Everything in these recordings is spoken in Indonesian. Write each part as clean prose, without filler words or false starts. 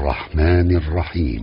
الرحمن الرحيم.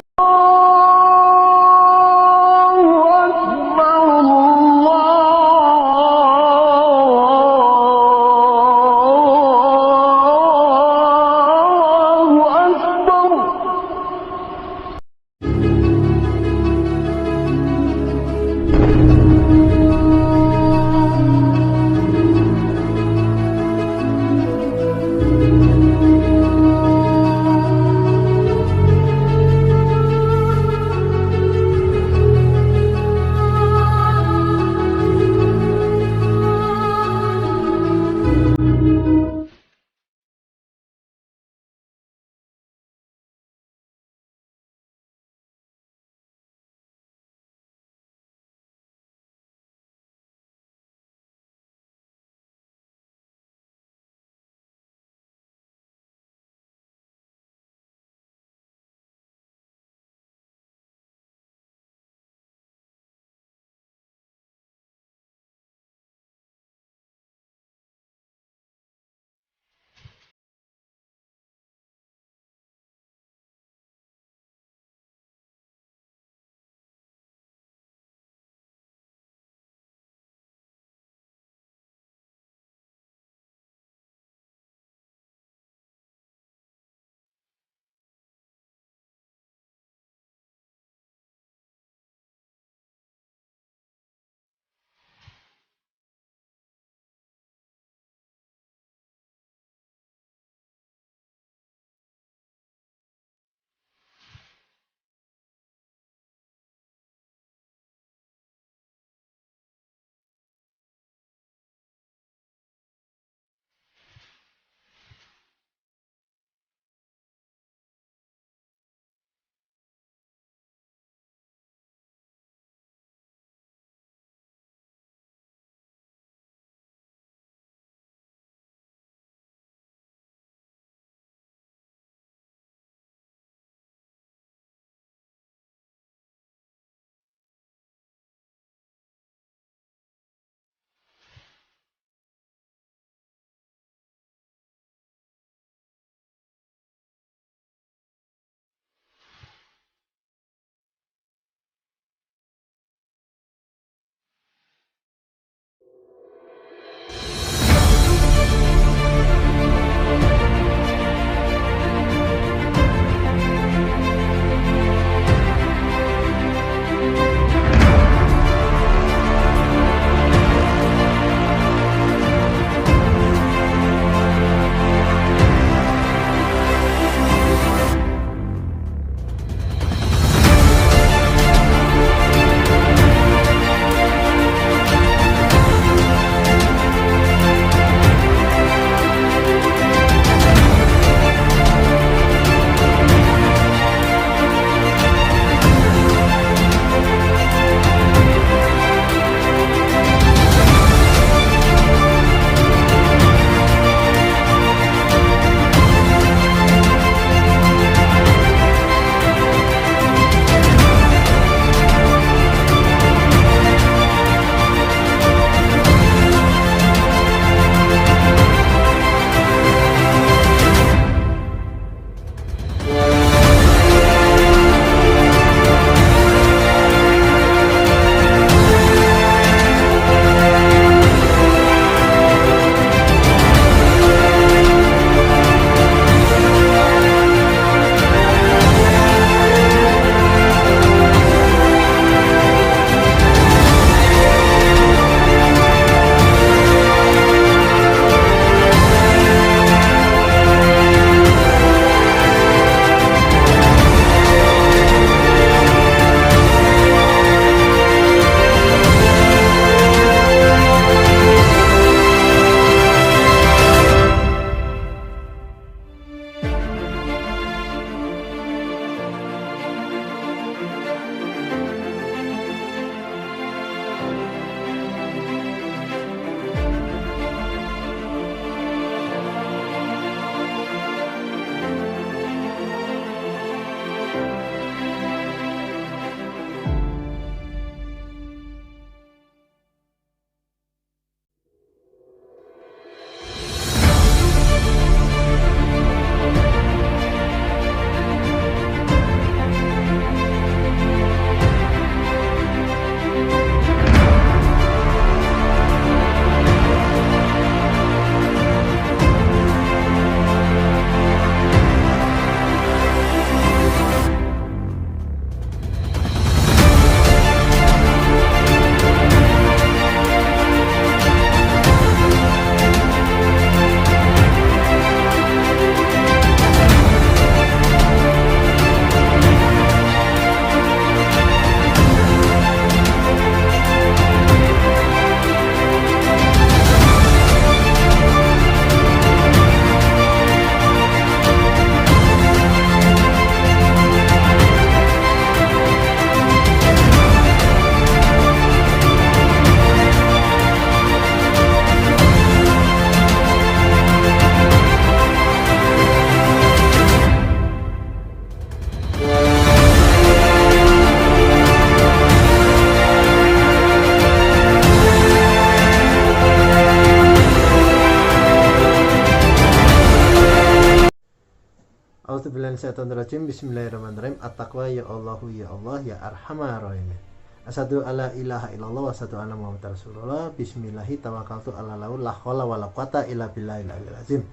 A'udzubillahi minasyaitonirrajim. Bismillahirrahmanirrahim. At-taqwa ya Allahu ya Allah ya arhamar rahimin. Asyhadu alla ilaha illallah wa asyhadu anna muhammadar rasulullah. Bismillahi tawakkaltu 'ala la haula wala quwata illa billahil aliyil azim.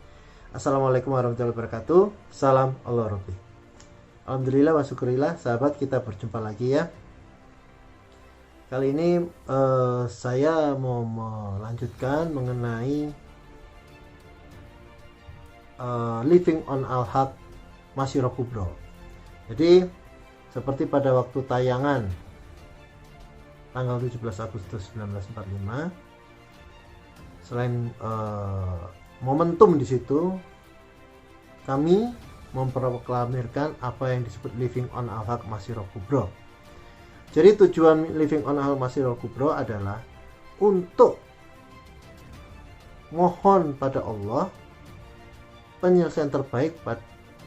Assalamualaikum warahmatullahi wabarakatuh. Salam Allah Rabbi. Alhamdulillah wa syukurillah, sahabat, kita berjumpa lagi ya. Kali ini saya mau melanjutkan mengenai Living on Al-Haq Masyirah Kubro. Jadi seperti pada waktu tayangan tanggal 17 Agustus 1945, selain momentum di situ, kami memproklamirkan apa yang disebut Living on Al-Haq Masyirah Kubro. Jadi tujuan Living on Al-Haq Masyirah Kubro adalah untuk mohon pada Allah penyelesaian terbaik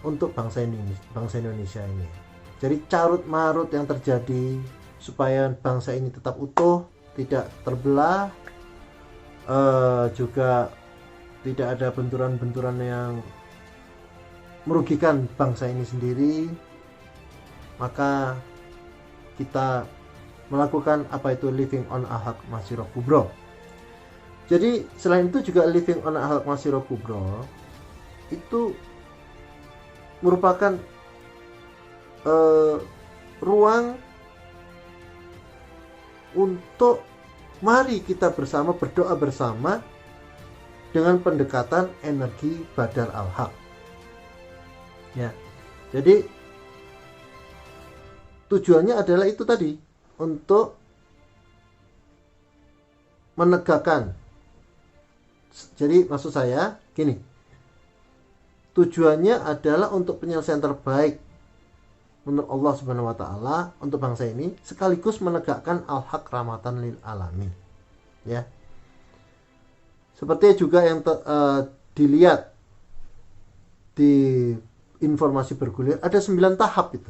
untuk bangsa Indonesia ini. Jadi carut marut yang terjadi supaya bangsa ini tetap utuh, tidak terbelah, juga tidak ada benturan-benturan yang merugikan bangsa ini sendiri. Maka kita melakukan apa itu Living on Al-Haq Masyirah Kubro. Jadi selain itu juga Living on Al-Haq Masyirah Kubro itu merupakan ruang untuk mari kita bersama berdoa bersama dengan pendekatan energi Badar Al-Haq. Ya. Jadi tujuannya adalah itu tadi, untuk menegakkan. Jadi maksud saya gini, tujuannya adalah untuk penyelesaian terbaik menurut Allah Subhanahu wa taala untuk bangsa ini, sekaligus menegakkan al-haq rahmatan lil alamin. Ya. Seperti juga yang dilihat di informasi bergulir, ada 9 tahap itu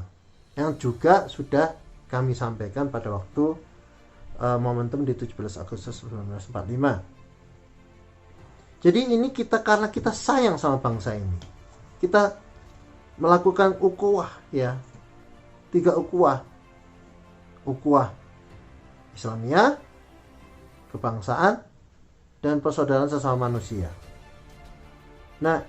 yang juga sudah kami sampaikan pada waktu momentum di 17 Agustus 1945. Jadi ini karena kita sayang sama bangsa ini, kita melakukan ukhuwah ya. 3 ukhuwah. Ukhuwah Islamiyah, kebangsaan, dan persaudaraan sesama manusia. Nah,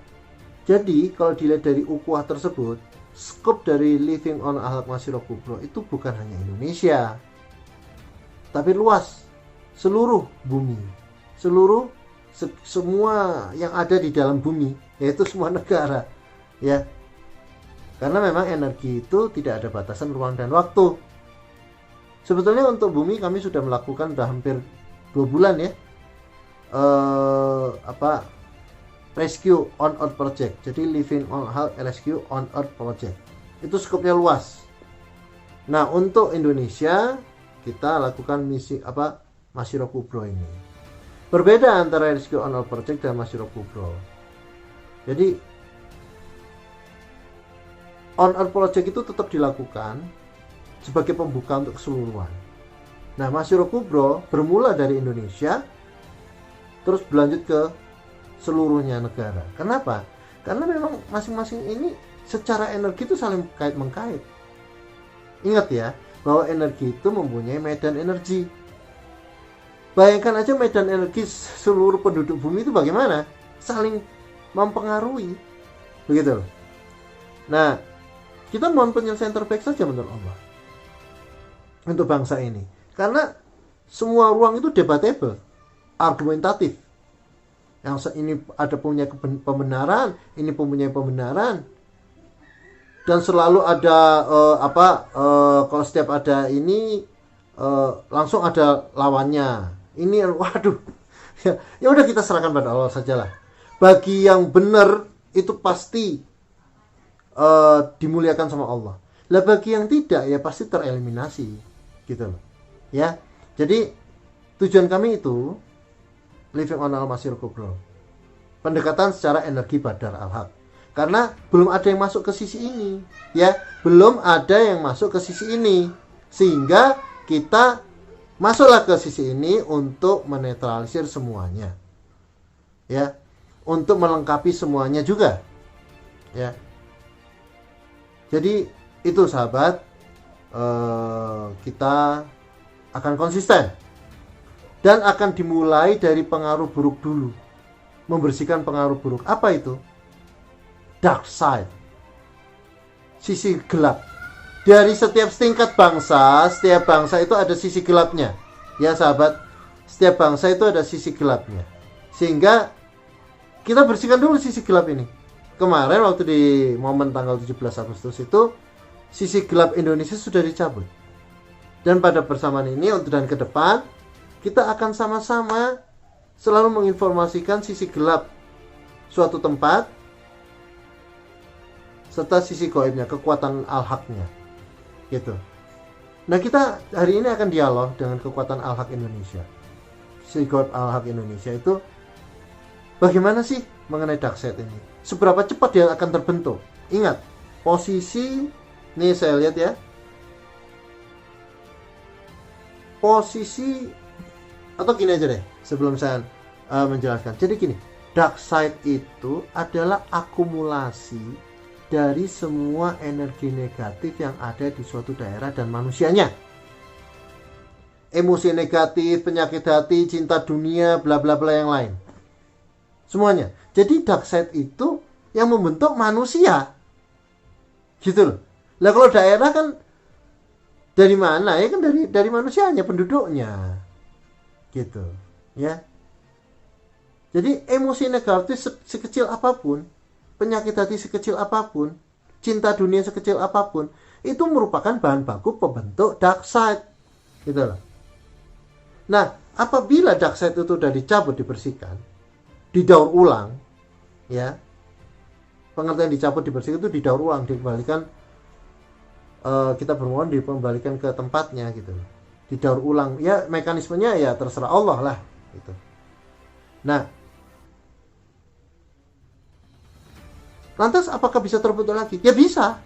jadi kalau dilihat dari ukhuwah tersebut, skop dari Living on Al-Haq Masyirah Kubro itu bukan hanya Indonesia, tapi luas, seluruh bumi, semua yang ada di dalam bumi, yaitu semua negara. Ya, karena memang energi itu tidak ada batasan ruang dan waktu. Sebetulnya untuk bumi kami sudah melakukan hampir 2 bulan ya, Rescue on Earth Project. Jadi Living on Earth Rescue on Earth Project itu skopnya luas. Nah, untuk Indonesia kita lakukan misi Masyirah Kubro ini. Berbeda antara Rescue on Earth Project dan Masyirah Kubro. Jadi On Earth Project itu tetap dilakukan sebagai pembuka untuk keseluruhan. Nah, Masyirah Kubro bermula dari Indonesia, terus berlanjut ke seluruhnya negara. Kenapa? Karena memang masing-masing ini secara energi itu saling kait-mengkait. Ingat ya, bahwa energi itu mempunyai medan energi. Bayangkan aja medan energi seluruh penduduk bumi itu bagaimana? Saling mempengaruhi. Begitu. Nah, kita mohon penyelesaian terbaik saja menurut Allah untuk bangsa ini. Karena semua ruang itu debatable, argumentatif. Yang ini ada punya pembenaran, ini mempunyai pembenaran. Dan selalu ada kalau setiap ada ini langsung ada lawannya. Ini waduh. Ya udah, kita serahkan pada Allah sajalah. Bagi yang benar itu pasti dimuliakan sama Allah. Lah bagi yang tidak ya pasti tereliminasi, gitu loh. Ya. Jadi tujuan kami itu Living on Al-Haq Masyirah Kubro. Pendekatan secara energi Badar Al-Haq. Karena belum ada yang masuk ke sisi ini, ya. Belum ada yang masuk ke sisi ini. Sehingga kita masuklah ke sisi ini untuk menetralisir semuanya. Ya. Untuk melengkapi semuanya juga. Ya. Jadi itu sahabat, kita akan konsisten dan akan dimulai dari pengaruh buruk dulu, membersihkan pengaruh buruk. Apa itu? Dark side, sisi gelap. Dari setiap tingkat bangsa, setiap bangsa itu ada sisi gelapnya. Ya sahabat, setiap bangsa itu ada sisi gelapnya. Sehingga kita bersihkan dulu sisi gelap ini. Kemarin waktu di momen tanggal 17 Agustus itu, sisi gelap Indonesia sudah dicabut. Dan pada persamaan ini dan ke depan, kita akan sama-sama selalu menginformasikan sisi gelap suatu tempat serta sisi gaibnya, kekuatan al-haqnya. Gitu. Nah, kita hari ini akan dialog dengan kekuatan al-haq Indonesia. Sisi gaib al-haq Indonesia itu bagaimana sih mengenai dark side ini? Seberapa cepat dia akan terbentuk? Ingat, posisi nih saya lihat ya. Posisi atau gini aja deh sebelum saya menjelaskan. Jadi gini, dark side itu adalah akumulasi dari semua energi negatif yang ada di suatu daerah dan manusianya. Emosi negatif, penyakit hati, cinta dunia, bla bla bla yang lain. Semuanya. Jadi dark side itu yang membentuk manusia. Gitu loh. Lah kalau daerah kan dari mana? Ya kan dari manusianya, penduduknya. Gitu, ya. Jadi emosi negatif sekecil apapun, penyakit hati sekecil apapun, cinta dunia sekecil apapun, itu merupakan bahan baku pembentuk dark side. Gitu loh. Nah, apabila dark side itu sudah dicabut, dibersihkan, didaur ulang, ya, pengertian dicabut dibersihkan itu didaur ulang, dikembalikan, kita bermohon dikembalikan ke tempatnya gitu, didaur ulang, ya mekanismenya ya terserah Allah lah gitu. Nah, lantas apakah bisa terbentuk lagi? Ya bisa,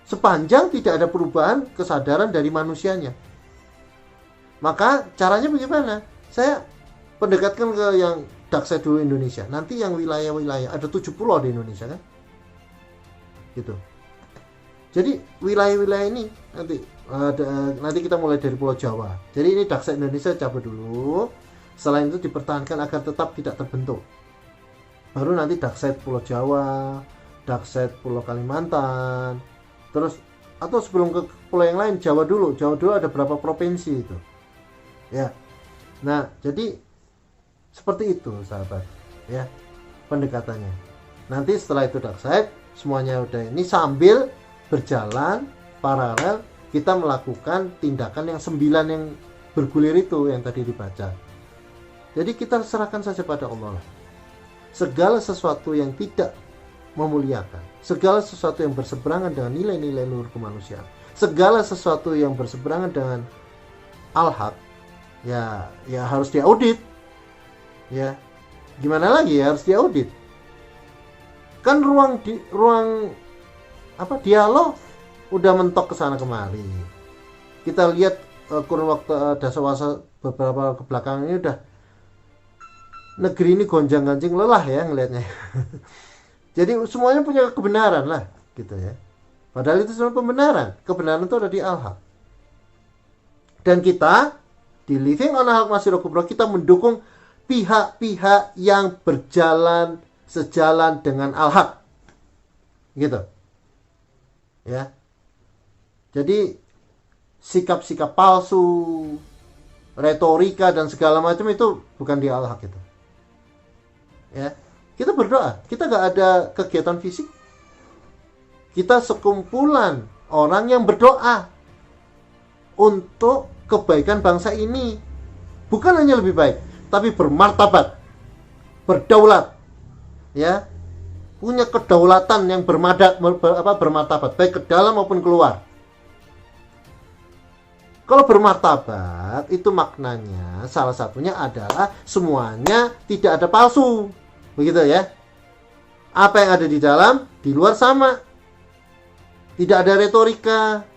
sepanjang tidak ada perubahan kesadaran dari manusianya. Maka caranya bagaimana? Saya pendekatkan ke yang dark side dulu Indonesia. Nanti yang wilayah-wilayah, ada 7 pulau di Indonesia kan? Gitu. Jadi wilayah-wilayah ini nanti kita mulai dari Pulau Jawa. Jadi ini dark side Indonesia cabut dulu. Selain itu dipertahankan agar tetap tidak terbentuk. Baru nanti dark side Pulau Jawa, dark side Pulau Kalimantan. Terus atau sebelum ke pulau yang lain, Jawa dulu. Jawa dulu ada berapa provinsi itu. Ya. Nah, jadi seperti itu sahabat, ya pendekatannya. Nanti setelah itu dark side, semuanya udah ini sambil berjalan paralel kita melakukan tindakan yang 9 yang bergulir itu yang tadi dibaca. Jadi kita serahkan saja pada Allah. Segala sesuatu yang tidak memuliakan, segala sesuatu yang berseberangan dengan nilai-nilai luhur kemanusiaan, segala sesuatu yang berseberangan dengan al-haq, ya harus diaudit. Ya, gimana lagi ya, harus diaudit. Kan ruang dialog udah mentok ke sana kemari. Kita lihat kurun waktu dasawarsa beberapa kebelakangan ini udah negeri ini gonjang-ganjing lelah ya ngelihatnya. Jadi semuanya punya kebenaran lah gitu ya. Padahal itu semua pembenaran. Kebenaran itu ada di al-haq. Dan kita di Living on Al-Haq Masyarakat Kubro, kita mendukung pihak-pihak yang berjalan sejalan dengan al-haq. Gitu. Ya. Jadi sikap-sikap palsu, retorika dan segala macam itu bukan di al-haq itu. Ya. Kita berdoa, kita gak ada kegiatan fisik. Kita sekumpulan orang yang berdoa untuk kebaikan bangsa ini. Bukan hanya lebih baik, tapi bermartabat, berdaulat, ya, punya kedaulatan yang bermartabat, baik ke dalam maupun keluar. Kalau bermartabat itu maknanya salah satunya adalah semuanya tidak ada palsu, begitu ya. Apa yang ada di dalam, di luar sama, tidak ada retorika,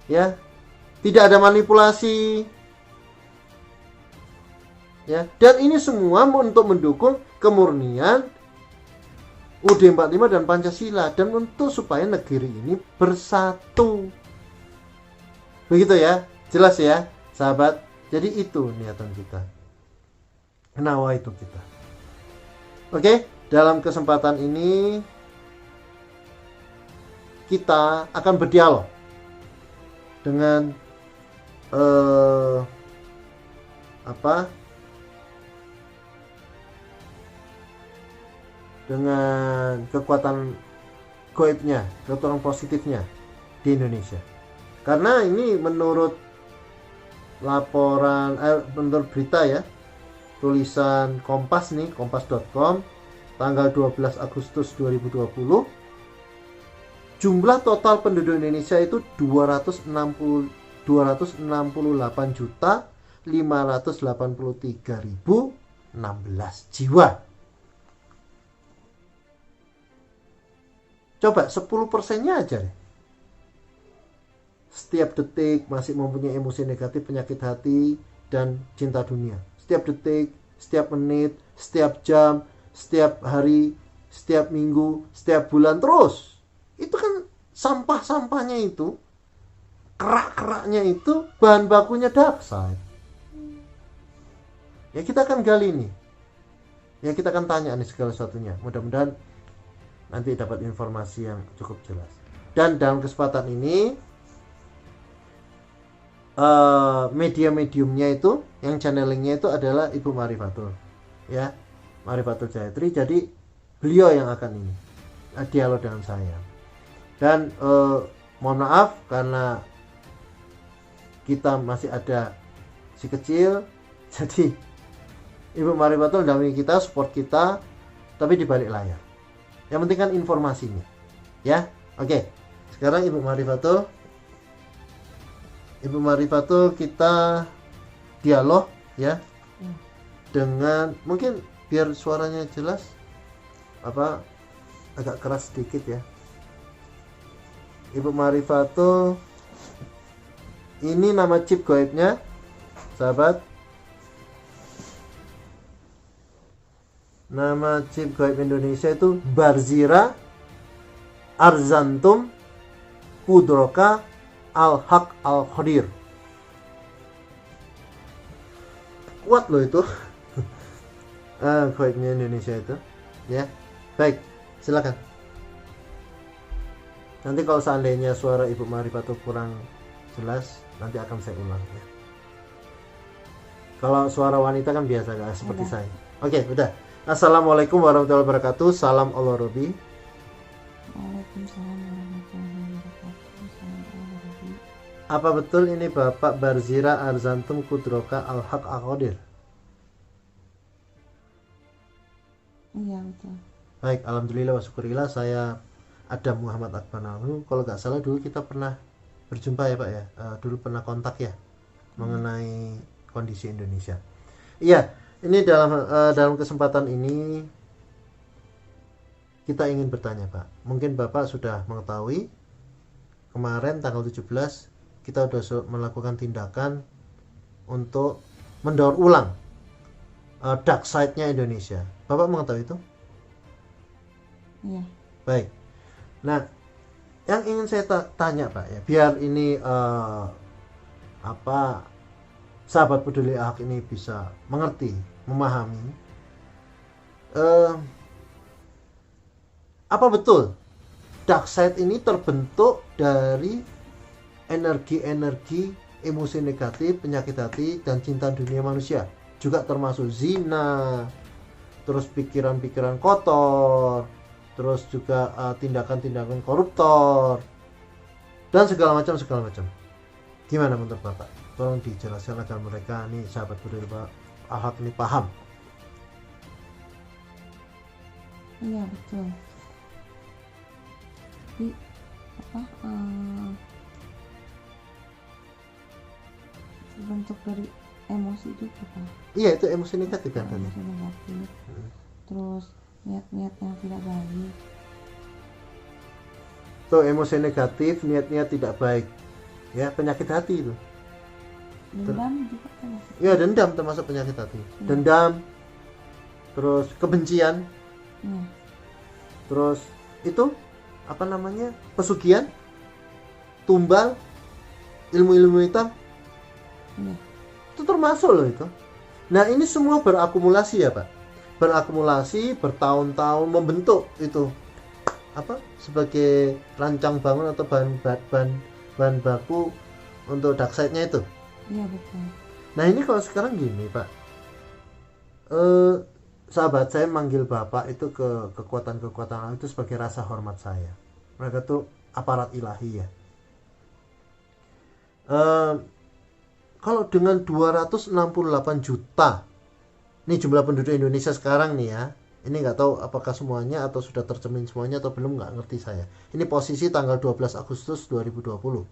ya, tidak ada manipulasi. Ya, dan ini semua untuk mendukung kemurnian UUD 45 dan Pancasila, dan untuk supaya negeri ini bersatu. Begitu ya, jelas ya sahabat. Jadi itu niatan kita, nawa itu kita. Oke, dalam kesempatan ini kita akan berdialog dengan dengan kekuatan goibnya, kekuatan positifnya di Indonesia. Karena ini menurut laporan, menurut berita ya, tulisan Kompas nih, kompas.com, tanggal 12 Agustus 2020, jumlah total penduduk Indonesia itu 268.583.016 jiwa. Coba 10%-nya aja deh. Setiap detik masih mempunyai emosi negatif, penyakit hati, dan cinta dunia. Setiap detik, setiap menit, setiap jam, setiap hari, setiap minggu, setiap bulan, terus. Itu kan sampah-sampahnya itu, kerak-keraknya itu, bahan bakunya dark side. Ya kita akan gali nih. Ya kita akan tanya nih segala sesuatunya. Mudah-mudahan nanti dapat informasi yang cukup jelas. Dan dalam kesempatan ini media-mediumnya itu, yang channelingnya itu adalah Ibu Marifatul, ya, Marifatul Jayatri. Jadi beliau yang akan ini dialog dengan saya. Dan mohon maaf karena kita masih ada si kecil, jadi Ibu Marifatul dampingi kita, support kita, tapi di balik layar. Yang penting kan informasinya, ya. Oke, sekarang Ibu Marifatul kita dialog ya, dengan, mungkin biar suaranya jelas, agak keras sedikit ya. Ibu Marifatul, ini nama chip goibnya sahabat. Nama chip gaib Indonesia itu Barzira Arzantum Kudroka Al-Haq Al-Qadir. Kuat loh itu. Gaibnya Indonesia itu, ya. Baik, silakan. Nanti kalau seandainya suara Ibu Marifatul kurang jelas, nanti akan saya ulang ya. Kalau suara wanita kan biasa, gak seperti saya. Oke, udah. Assalamualaikum warahmatullahi wabarakatuh. Salam Allah Robi. Waalaikumsalam warahmatullahi wabarakatuh. Apa betul ini Bapak Barzira Arzantum Kudroka Al-Haq Al-Qadir? Iya betul. Baik, alhamdulillah wa syukurillah. Saya Adam Muhammad Akbar Nalhu. Kalau nggak salah dulu kita pernah berjumpa ya Pak ya. Dulu pernah kontak ya mengenai kondisi Indonesia. Iya. Ini dalam kesempatan ini kita ingin bertanya Pak. Mungkin Bapak sudah mengetahui kemarin tanggal 17 kita sudah melakukan tindakan untuk mendaur ulang dark side-nya Indonesia. Bapak mengetahui itu? Iya. Baik. Nah, yang ingin saya tanya Pak ya, biar ini sahabat peduli hak ini bisa mengerti, memahami, apa betul dark side ini terbentuk dari energi-energi emosi negatif, penyakit hati, dan cinta dunia manusia, juga termasuk zina, terus pikiran-pikiran kotor, terus juga tindakan-tindakan koruptor, dan segala macam. Gimana menurut Bapak? Tolong dijelaskan agar mereka nih sahabat peduli hak ini paham. Iya betul. Jadi bentuk dari emosi itu apa? Iya, itu emosi negatif kan tadi. Emosi negatif. Terus niat-niat yang tidak baik. Tuh, emosi negatif, niat-niat tidak baik. Ya, penyakit hati itu. Dendam juga termasuk. Ya, dendam termasuk penyakit hati. Dendam, terus kebencian. terus itu apa namanya, pesugihan, tumbal, ilmu-ilmu hitam, Iya. itu termasuk loh itu. Nah ini semua berakumulasi ya Pak, berakumulasi bertahun-tahun membentuk itu apa sebagai rancang bangun atau bahan baku untuk dark side-nya itu. Iya betul. Nah ini kalau sekarang gini Pak, sahabat saya manggil Bapak itu ke kekuatan-kekuatan alam itu sebagai rasa hormat saya. Mereka tuh aparat ilahi ya. Kalau dengan 268 juta, ini jumlah penduduk Indonesia sekarang nih ya, ini nggak tahu apakah semuanya atau sudah tercermin semuanya atau belum, nggak ngerti saya. Ini posisi tanggal 12 Agustus 2020.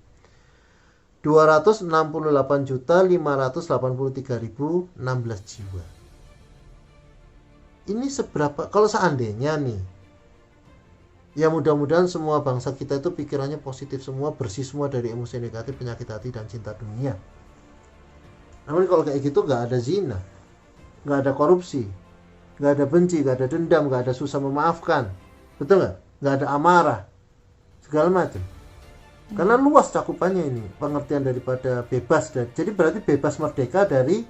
268.583.016 jiwa. Ini seberapa, kalau seandainya nih, ya mudah-mudahan semua bangsa kita itu pikirannya positif semua, bersih semua dari emosi negatif, penyakit hati, dan cinta dunia. Namun kalau kayak gitu nggak ada zina, nggak ada korupsi, nggak ada benci, nggak ada dendam, nggak ada susah memaafkan, betul nggak? Nggak ada amarah, segala macam. Karena luas cakupannya ini, pengertian daripada bebas. Jadi berarti bebas merdeka dari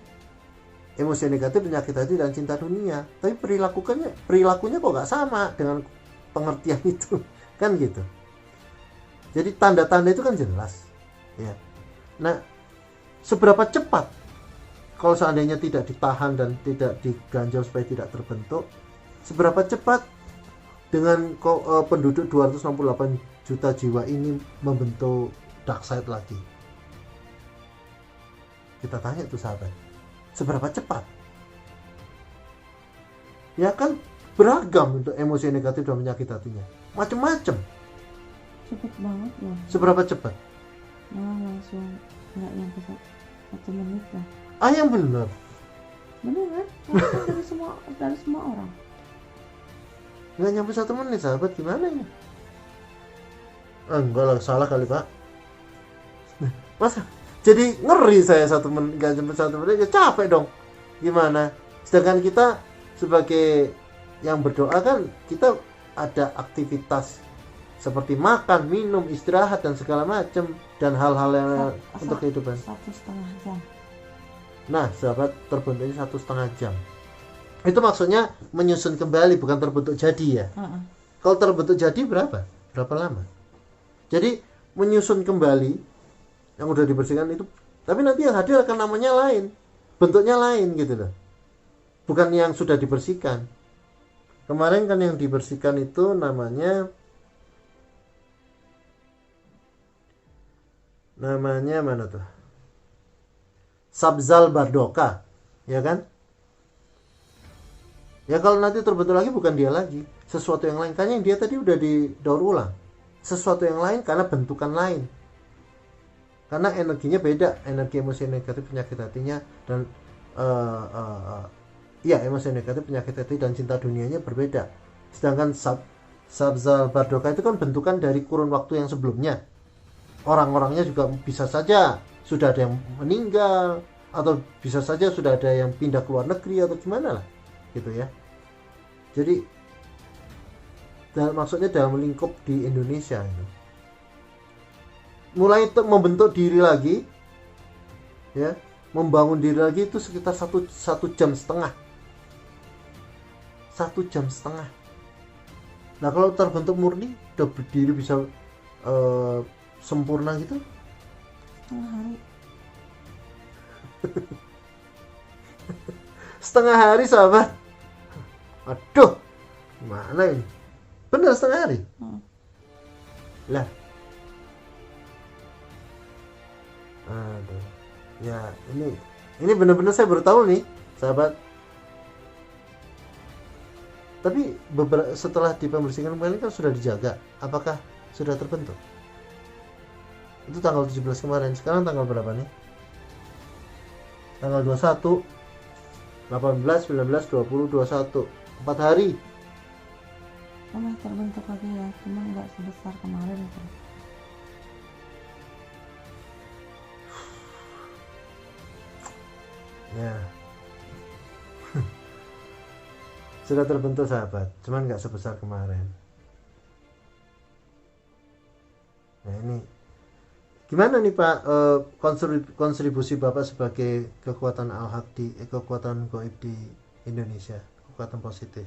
emosi negatif, penyakit hati, dan cinta dunia. Tapi perilakunya kok nggak sama dengan pengertian itu, kan gitu. Jadi tanda-tanda itu kan jelas, ya. Nah, seberapa cepat kalau seandainya tidak ditahan dan tidak diganjal supaya tidak terbentuk, seberapa cepat dengan penduduk 268 juta jiwa ini membentuk dark side lagi? Kita tanya tuh sahabat, seberapa cepat? Ya kan beragam untuk emosi negatif dan penyakit hatinya, macam-macam. Cepet banget loh. Seberapa cepat? Malah langsung nggak nyampe 1 menit lah. Yang benar. Bener kan? Dari semua orang. Nggak nyampe 1 menit sahabat, gimana ini? Enggak lah, salah kali Pak. Masa jadi ngeri saya 1 menit, nggak nyampe 1 menit, ya capek dong. Gimana? Sedangkan kita sebagai yang berdoa kan, kita ada aktivitas seperti makan, minum, istirahat, dan segala macam, dan hal-hal yang untuk kehidupan. 1,5 jam. Nah sahabat, terbentuknya 1,5 jam. Itu maksudnya menyusun kembali, bukan terbentuk jadi ya. Kalau terbentuk jadi berapa lama? Jadi menyusun kembali yang udah dibersihkan itu, tapi nanti yang hadir akan namanya lain, bentuknya lain gitu loh, bukan yang sudah dibersihkan. Kemarin kan yang dibersihkan itu namanya mana tuh, Sabzal Bardoka, ya kan? Ya kalau nanti terbentuk lagi bukan dia lagi, sesuatu yang lain. Karena yang dia tadi udah didaur ulang, sesuatu yang lain karena bentukan lain, karena energinya beda, energi emosi negatif, penyakit hatinya, dan emosi negatif, penyakit hati, dan cinta dunianya berbeda. Sedangkan Sabzal Bardoka itu kan bentukan dari kurun waktu yang sebelumnya. Orang-orangnya juga bisa saja sudah ada yang meninggal, atau bisa saja sudah ada yang pindah ke luar negeri atau gimana lah gitu ya. Jadi maksudnya dalam lingkup di Indonesia itu mulai membentuk diri lagi ya, membangun diri lagi itu sekitar 1 jam setengah. 1 jam setengah. Nah kalau terbentuk murni udah berdiri bisa sempurna gitu, setengah hari sahabat. Aduh, mana ini? Bener setengah hari? Lah, aduh, ya ini benar-benar saya baru tahu nih sahabat. Tapi setelah dipembersihkan kembali kan sudah dijaga, apakah sudah terbentuk? Itu tanggal 17 kemarin. Sekarang tanggal berapa nih? Tanggal 21, 18, 19, 20, 21. 4 hari. Emang terbentuk lagi ya, cuma nggak sebesar kemarin itu. Ya. Sudah terbentuk sahabat, cuman nggak sebesar kemarin. Nah ini gimana nih Pak, kontribusi Bapak sebagai kekuatan al-haq kekuatan gaib di Indonesia, kekuatan positif.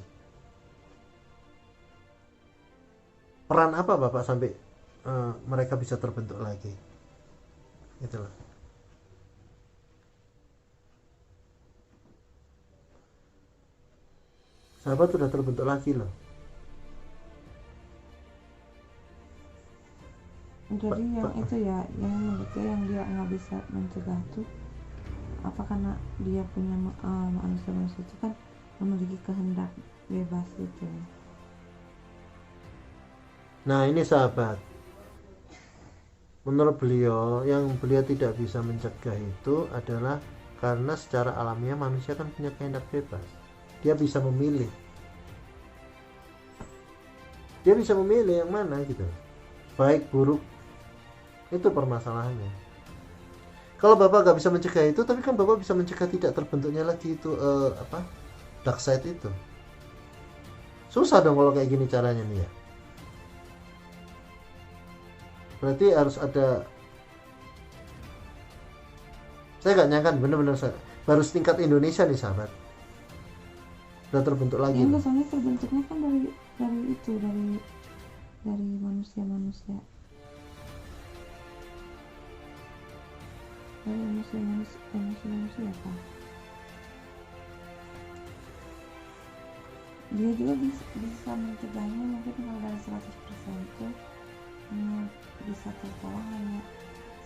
Peran apa Bapak sampai mereka bisa terbentuk lagi? Itulah. Sahabat sudah terbentuk lagi loh. Jadi yang itu ya, yang menurutnya yang dia nggak bisa mencegah tuh apa, karena dia punya manusia-manusia itu kan memiliki kehendak bebas gitu. Nah ini sahabat, menurut beliau yang beliau tidak bisa mencegah itu adalah karena secara alamiah manusia kan punya kehendak bebas. Dia bisa memilih, dia bisa memilih yang mana gitu, baik buruk. Itu permasalahannya. Kalau Bapak gak bisa mencegah itu, tapi kan Bapak bisa mencegah tidak terbentuknya lagi itu dark side itu. Susah dong kalau kayak gini caranya nih ya. Berarti harus ada, saya gak nyangka bener-bener baru setingkat Indonesia nih sahabat udah terbentuk lagi. Ya, soalnya terbentuknya kan dari manusia-manusia. Dari manusia apa? Dia juga bisa mencegahnya, mungkin kalau dari 100% itu hanya bisa tertolong hanya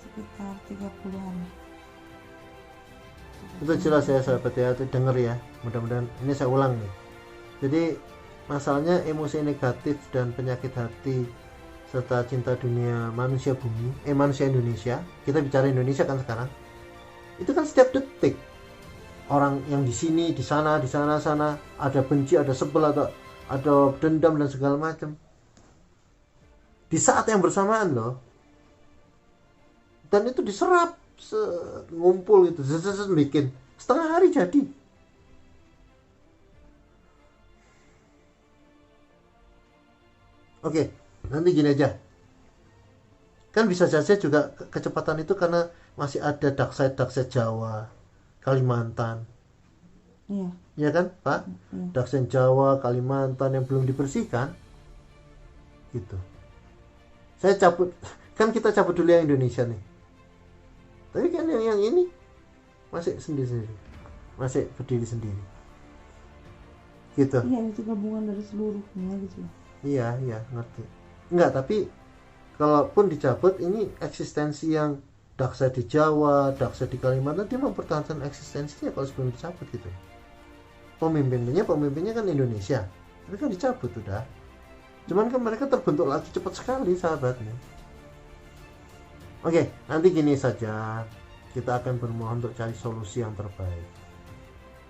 sekitar 30-an. Itu jelas ya sahabat ya, denger ya, mudah-mudahan ini saya ulang nih. Jadi masalahnya emosi negatif dan penyakit hati serta cinta dunia manusia bumi, manusia Indonesia, kita bicara Indonesia kan sekarang, itu kan setiap detik orang yang di sini, di sana, sana ada benci, ada sebel, ada dendam dan segala macam. Di saat yang bersamaan loh, dan itu diserap ngumpul gitu, bikin setengah hari jadi. Oke, nanti gini aja, kan bisa saja juga kecepatan itu karena masih ada dark side Jawa, Kalimantan. Iya. Iya kan Pak? Iya. Dark side Jawa, Kalimantan yang belum dibersihkan gitu. Saya cabut, kan kita cabut dulu yang Indonesia nih, tapi kan yang ini masih sendiri-sendiri, masih berdiri sendiri gitu. Iya, itu gabungan dari seluruhnya gitu. Iya ngerti. Enggak, tapi kalaupun dicabut, ini eksistensi yang dark side di Jawa, dark side di Kalimantan, dia mempertahankan eksistensinya kalau sebelum dicabut gitu. Pemimpinnya kan Indonesia, tapi kan dicabut udah. Cuman kan mereka terbentuk lagi cepat sekali sahabatnya. Oke, nanti gini saja, kita akan bermohon untuk cari solusi yang terbaik.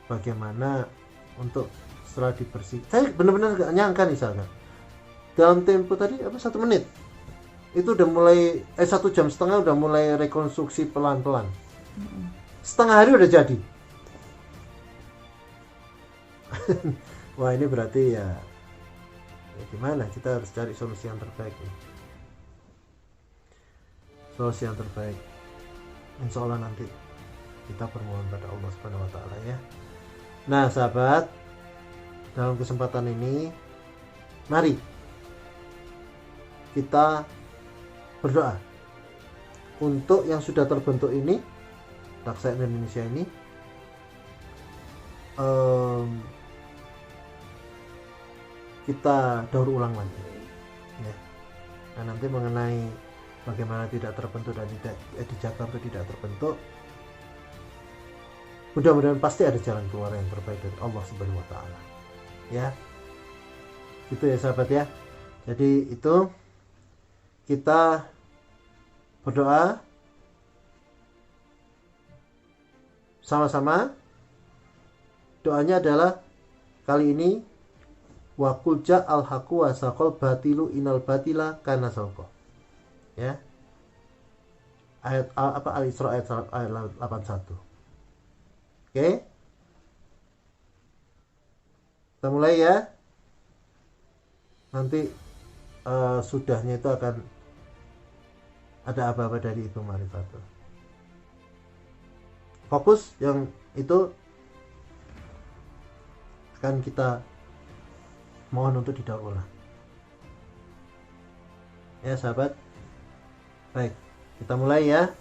Bagaimana untuk setelah dibersih, saya benar-benar gak nyangka nih sahabat, dalam tempo tadi 1 menit itu udah mulai 1 jam setengah udah mulai rekonstruksi pelan-pelan. Setengah hari udah jadi. Wah ini berarti ya gimana, kita harus cari solusi yang terbaik nih. Solusi yang terbaik insya Allah nanti kita permohon pada Allah Subhanahu wa ta'ala ya. Nah sahabat, dalam kesempatan ini mari kita berdoa untuk yang sudah terbentuk ini, dark side Indonesia ini, kita daur ulang lagi ya. Nah nanti mengenai bagaimana tidak terbentuk dan tidak dijaga untuk tidak terbentuk, mudah-mudahan pasti ada jalan keluar yang terbaik dari Allah Subhanahu wa ta'ala ya. Gitu ya sahabat ya. Jadi itu kita berdoa sama-sama. Doanya adalah kali ini, wa qul ja'al haqqu wa saqal batilu innal batila kana zahuqa. Ya. Ayat Al-Isra ayat 81. Oke. Kita mulai ya. Nanti sudahnya itu akan ada apa-apa dari Ibu Marifatul. Fokus yang itu akan kita mohon untuk didaur ulang. Ya sahabat, baik, kita mulai ya.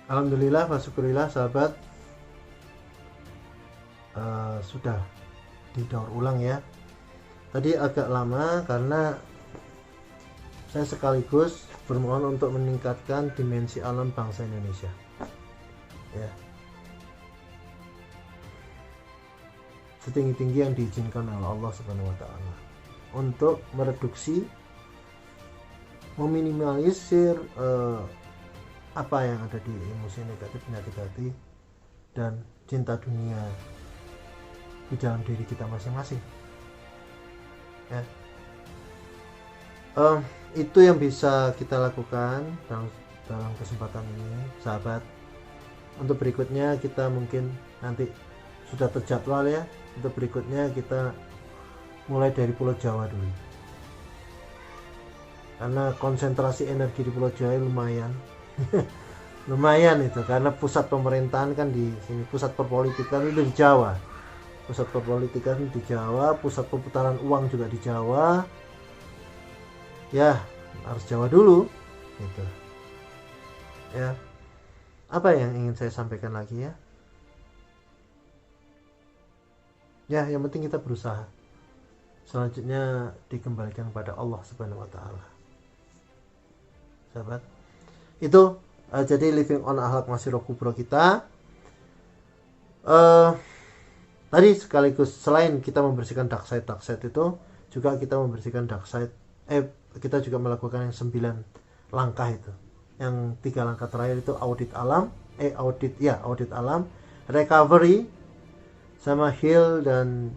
Alhamdulillah, wasyukurillah sahabat, sudah didaur ulang ya. Tadi agak lama karena saya sekaligus bermohon untuk meningkatkan dimensi alam bangsa Indonesia ya, setinggi-tinggi yang diizinkan oleh Allah Subhanahu wa taala, untuk mereduksi, meminimalisir apa yang ada di emosi negatif, penyakit hati, dan cinta dunia di dalam diri kita masing-masing ya. Itu yang bisa kita lakukan dalam kesempatan ini sahabat. Untuk berikutnya kita mungkin nanti sudah terjadwal ya, untuk berikutnya kita mulai dari Pulau Jawa dulu, karena konsentrasi energi di Pulau Jawa lumayan lumayan itu, karena pusat pemerintahan kan di sini, pusat perpolitikan itu di Jawa, pusat perpolitikan di Jawa, pusat perputaran uang juga di Jawa ya, harus Jawa dulu gitu ya. Apa yang ingin saya sampaikan lagi ya, yang penting kita berusaha, selanjutnya dikembalikan kepada Allah Subhanahu wa taala sahabat. Itu jadi living on akhlak Masyiroh Kubro kita tadi, sekaligus selain kita membersihkan dark side itu juga kita membersihkan dark side, kita juga melakukan yang 9 langkah itu. Yang 3 langkah terakhir itu audit alam, audit alam, recovery, sama heal, dan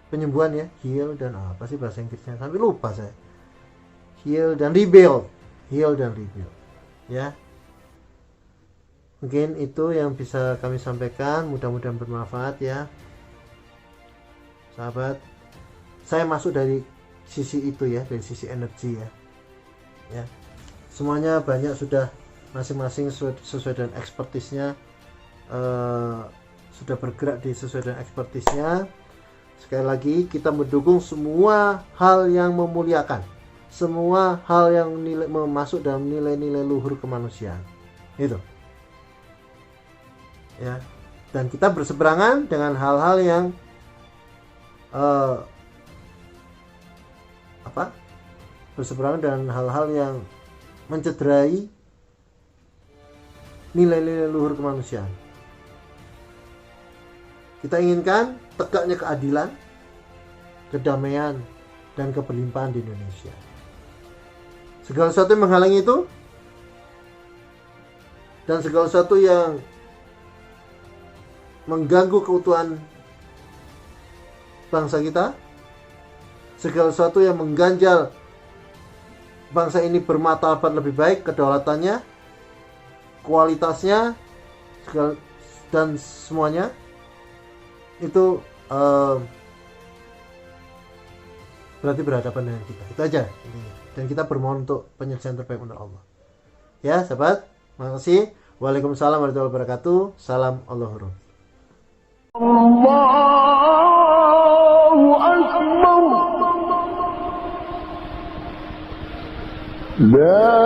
penyembuhan ya, heal dan apa sih bahasa Inggrisnya, sampai lupa saya. Heal dan rebuild ya. Mungkin itu yang bisa kami sampaikan, mudah-mudahan bermanfaat ya sahabat. Saya masuk dari sisi itu ya, dari sisi energi ya. Semuanya banyak sudah masing-masing sesuai dengan ekspertisnya, sudah bergerak sesuai dengan ekspertisnya. Sekali lagi kita mendukung semua hal yang memuliakan, semua hal yang masuk dalam nilai-nilai luhur kemanusiaan itu ya. Dan kita berseberangan dengan hal-hal yang berseberangan dengan hal-hal yang mencederai nilai-nilai luhur kemanusiaan. Kita inginkan tegaknya keadilan, kedamaian, dan keberlimpahan di Indonesia. Segala sesuatu yang menghalangi itu, dan segala sesuatu yang mengganggu keutuhan bangsa kita, segala sesuatu yang mengganjal bangsa ini bermartabat lebih baik, kedaulatannya, kualitasnya, dan semuanya itu berarti berhadapan dengan kita. Itu aja intinya. Dan kita bermohon untuk penyelesaian terbaik untuk Allah ya sahabat. Makasih. Waalaikumsalam warahmatullahi wabarakatuh. Salam Allahur. Allahu Akbar. لا